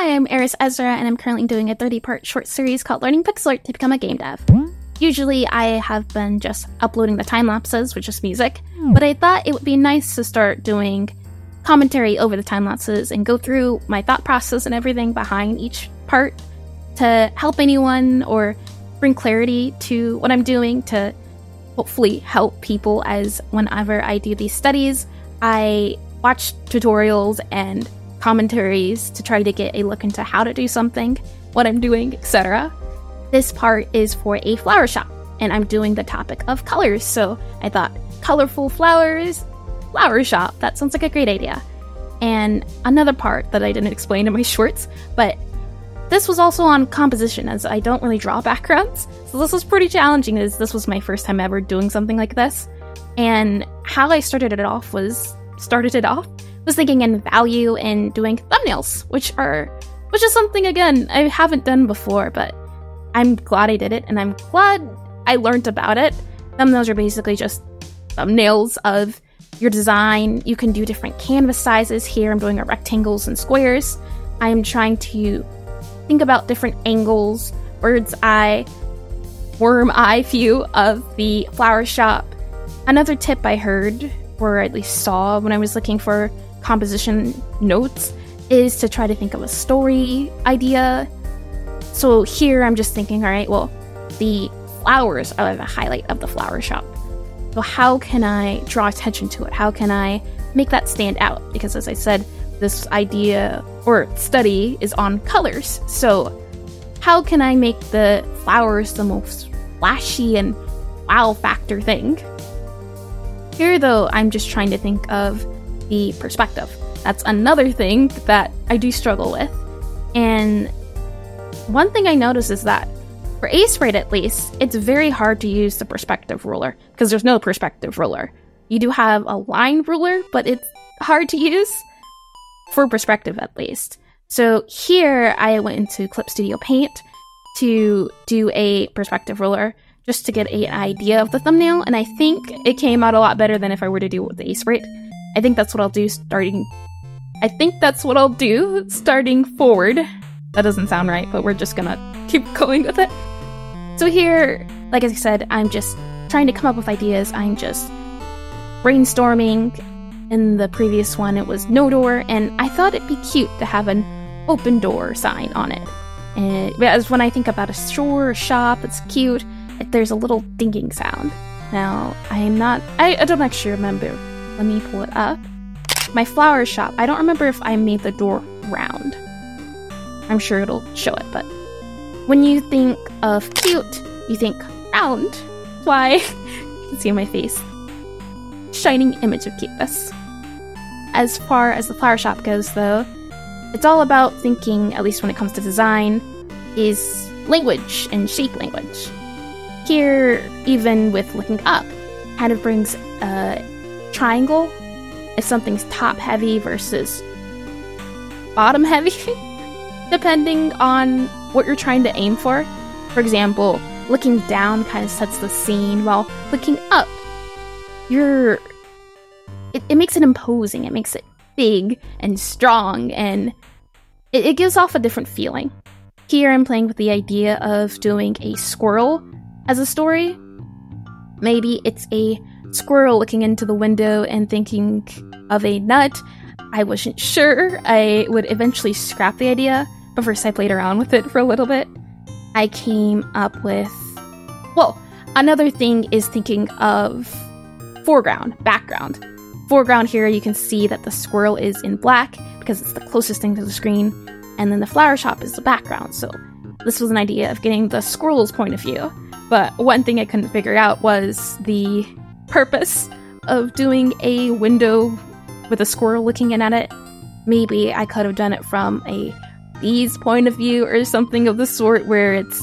Hi, I'm Eris Ezra, and I'm currently doing a 30-part short series called Learning Pixelart to Become a Game Dev. Usually, I have been just uploading the time lapses, which is music, but I thought it would be nice to start doing commentary over the time lapses and go through my thought process and everything behind each part to help anyone or bring clarity to what I'm doing to hopefully help people, as whenever I do these studies, I watch tutorials and commentaries to try to get a look into how to do something, what I'm doing, etc. This part is for a flower shop, and I'm doing the topic of colors, so I thought colorful flowers, flower shop, that sounds like a great idea. And another part that I didn't explain in my shorts, but this was also on composition, as I don't really draw backgrounds, so this was pretty challenging, as this was my first time ever doing something like this. And how I started it off was thinking in value and doing thumbnails, which is something, again, I haven't done before, but I'm glad I did it, and I'm glad I learned about it. Thumbnails are basically just thumbnails of your design. You can do different canvas sizes. Here I'm doing rectangles and squares. I'm trying to think about different angles, bird's eye, worm eye view of the flower shop. Another tip I heard, or at least saw when I was looking for composition notes, is to try to think of a story idea. So here I'm just thinking, all right, well, the flowers are the highlight of the flower shop. So how can I draw attention to it? How can I make that stand out? Because as I said, this idea or study is on colors. So how can I make the flowers the most flashy and wow factor thing? Here, though, I'm just trying to think of the perspective. That's another thing that I do struggle with. And one thing I notice is that for A-Sprite, at least, it's very hard to use the perspective ruler because there's no perspective ruler. You do have a line ruler, but it's hard to use for perspective, at least. So here I went into Clip Studio Paint to do a perspective ruler just to get an idea of the thumbnail, and I think it came out a lot better than if I were to do it with the A-Sprite. I think that's what I'll do starting forward. That doesn't sound right, but we're just gonna keep going with it. So here, like I said, I'm just trying to come up with ideas. I'm just brainstorming. In the previous one, it was no door, and I thought it'd be cute to have an open door sign on it. And as when I think about a store or shop, it's cute. There's a little dinging sound. Now, I don't actually remember. Let me pull it up. My flower shop, I don't remember if I made the door round. I'm sure it'll show it, but when you think of cute, you think round. Why? You can see in my face. Shining image of cuteness. As far as the flower shop goes, though, it's all about thinking, at least when it comes to design, is language and shape language. Here, even with looking up, kind of brings a triangle if something's top heavy versus bottom heavy, depending on what you're trying to aim for. For example, looking down kind of sets the scene, while looking up, it makes it imposing, it makes it big and strong, and it gives off a different feeling. Here I'm playing with the idea of doing a squirrel as a story. Maybe it's a squirrel looking into the window and thinking of a nut. I wasn't sure. I would eventually scrap the idea, but first I played around with it for a little bit. I came up with, well, another thing is thinking of foreground, background. Foreground here, you can see that the squirrel is in black because it's the closest thing to the screen, and then the flower shop is the background. So this was an idea of getting the squirrel's point of view. But one thing I couldn't figure out was the purpose of doing a window with a squirrel looking in at it. Maybe I could have done it from a bee's point of view or something of the sort, where it's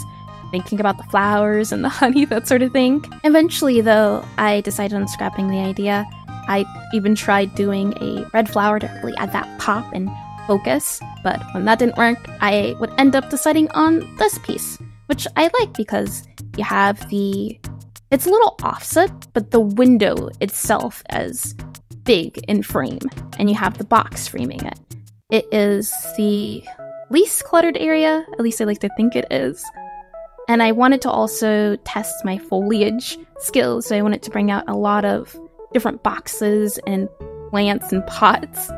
thinking about the flowers and the honey, that sort of thing. Eventually, though, I decided on scrapping the idea. I even tried doing a red flower to really add that pop and focus, but when that didn't work, I would end up deciding on this piece, which I like because you have it's a little offset, but the window itself is big in frame, and you have the box framing it. It is the least cluttered area, at least I like to think it is. And I wanted to also test my foliage skills, so I wanted to bring out a lot of different boxes and plants and pots.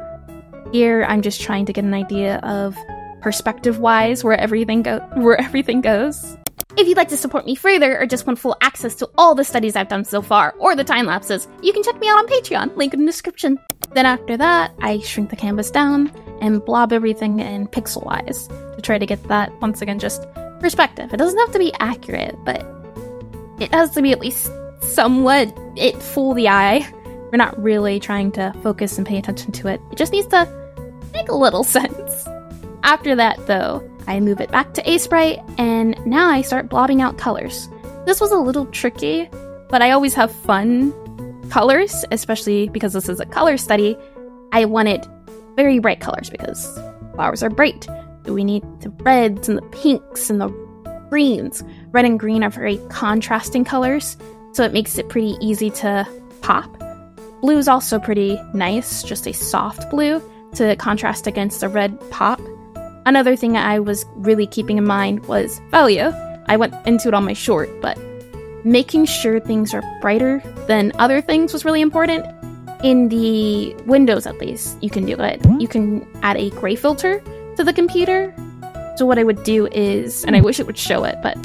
Here, I'm just trying to get an idea of perspective-wise where everything goes. If you'd like to support me further or just want full access to all the studies I've done so far or the time lapses, you can check me out on Patreon, link in the description. Then after that, I shrink the canvas down and blob everything in pixel-wise to try to get that, once again, just perspective. It doesn't have to be accurate, but it has to be at least somewhat fool the eye. We're not really trying to focus and pay attention to it. It just needs to make a little sense. After that, though, I move it back to Sprite, and now I start blobbing out colors. This was a little tricky, but I always have fun colors, especially because this is a color study. I wanted very bright colors because flowers are bright. We need the reds and the pinks and the greens. Red and green are very contrasting colors, so it makes it pretty easy to pop. Blue is also pretty nice, just a soft blue to contrast against the red pop. Another thing I was really keeping in mind was value. I went into it on my short, but making sure things are brighter than other things was really important. In the windows, at least, you can do it. You can add a gray filter to the computer. So what I would do is, and I wish it would show it, but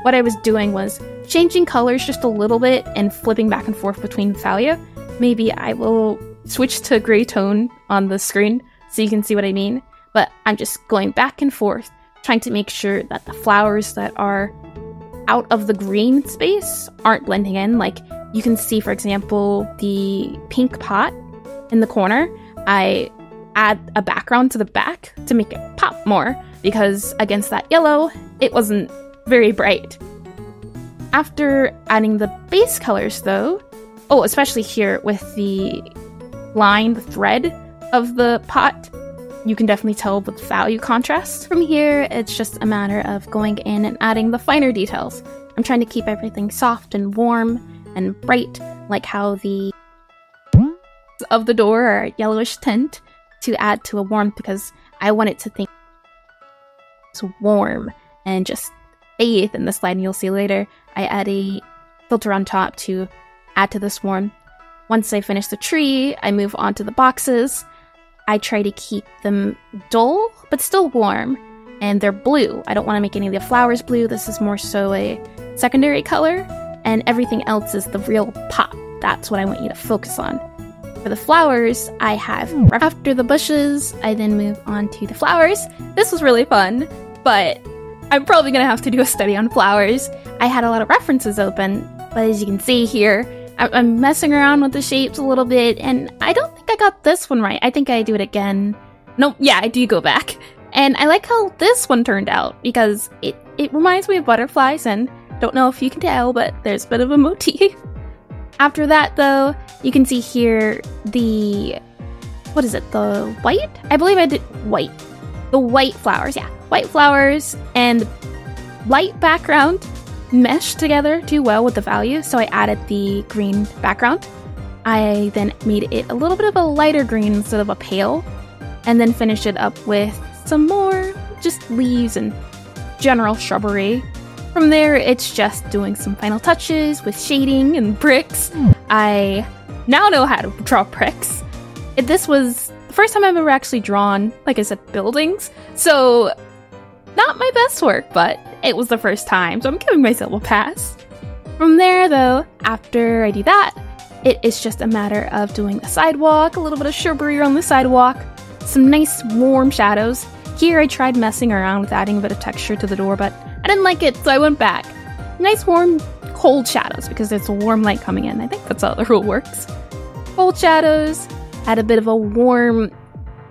what I was doing was changing colors just a little bit and flipping back and forth between value. Maybe I will switch to gray tone on the screen so you can see what I mean. But I'm just going back and forth, trying to make sure that the flowers that are out of the green space aren't blending in. Like, you can see, for example, the pink pot in the corner. I add a background to the back to make it pop more, because against that yellow, it wasn't very bright. After adding the base colors, though, especially here with the line, the thread of the pot, you can definitely tell the value contrast. From here, it's just a matter of going in and adding the finer details. I'm trying to keep everything soft and warm and bright, like how the of the door are a yellowish tint to add to a warmth, because I want it to think it's warm and just bathe in this light, and you'll see later I add a filter on top to add to this warmth. Once I finish the tree, I move on to the boxes. I try to keep them dull, but still warm, and they're blue. I don't want to make any of the flowers blue. This is more so a secondary color, and everything else is the real pop. That's what I want you to focus on. For the flowers, I have, after the bushes, I then move on to the flowers. This was really fun, but I'm probably going to have to do a study on flowers. I had a lot of references open, but as you can see here, I'm messing around with the shapes a little bit, and I don't think I got this one right. I think I do it again. Nope, yeah, I do go back. And I like how this one turned out, because it reminds me of butterflies, and don't know if you can tell, but there's a bit of a motif. After that, though, you can see here the, what is it, the white? I believe I did white. The white flowers, yeah. White flowers and light background meshed together too well with the value, so I added the green background. I then made it a little bit of a lighter green instead of a pale, and then finished it up with some more just leaves and general shrubbery. From there, it's just doing some final touches with shading and bricks. I now know how to draw bricks. This was the first time I've ever actually drawn, like I said, buildings, so not my best work, but it was the first time, so I'm giving myself a pass. From there, though, after I do that, it is just a matter of doing the sidewalk, a little bit of shrubbery on the sidewalk, some nice warm shadows. Here I tried messing around with adding a bit of texture to the door, but I didn't like it, so I went back. Nice warm, cold shadows, because there's a warm light coming in. I think that's how the rule works. Cold shadows, add a bit of a warm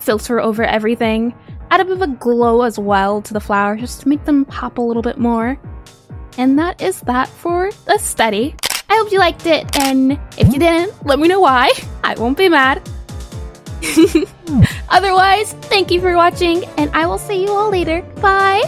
filter over everything, add a bit of a glow as well to the flowers, just to make them pop a little bit more. And that is that for the study. I hope you liked it, and if you didn't, let me know why. I won't be mad. Otherwise, thank you for watching, and I will see you all later. Bye!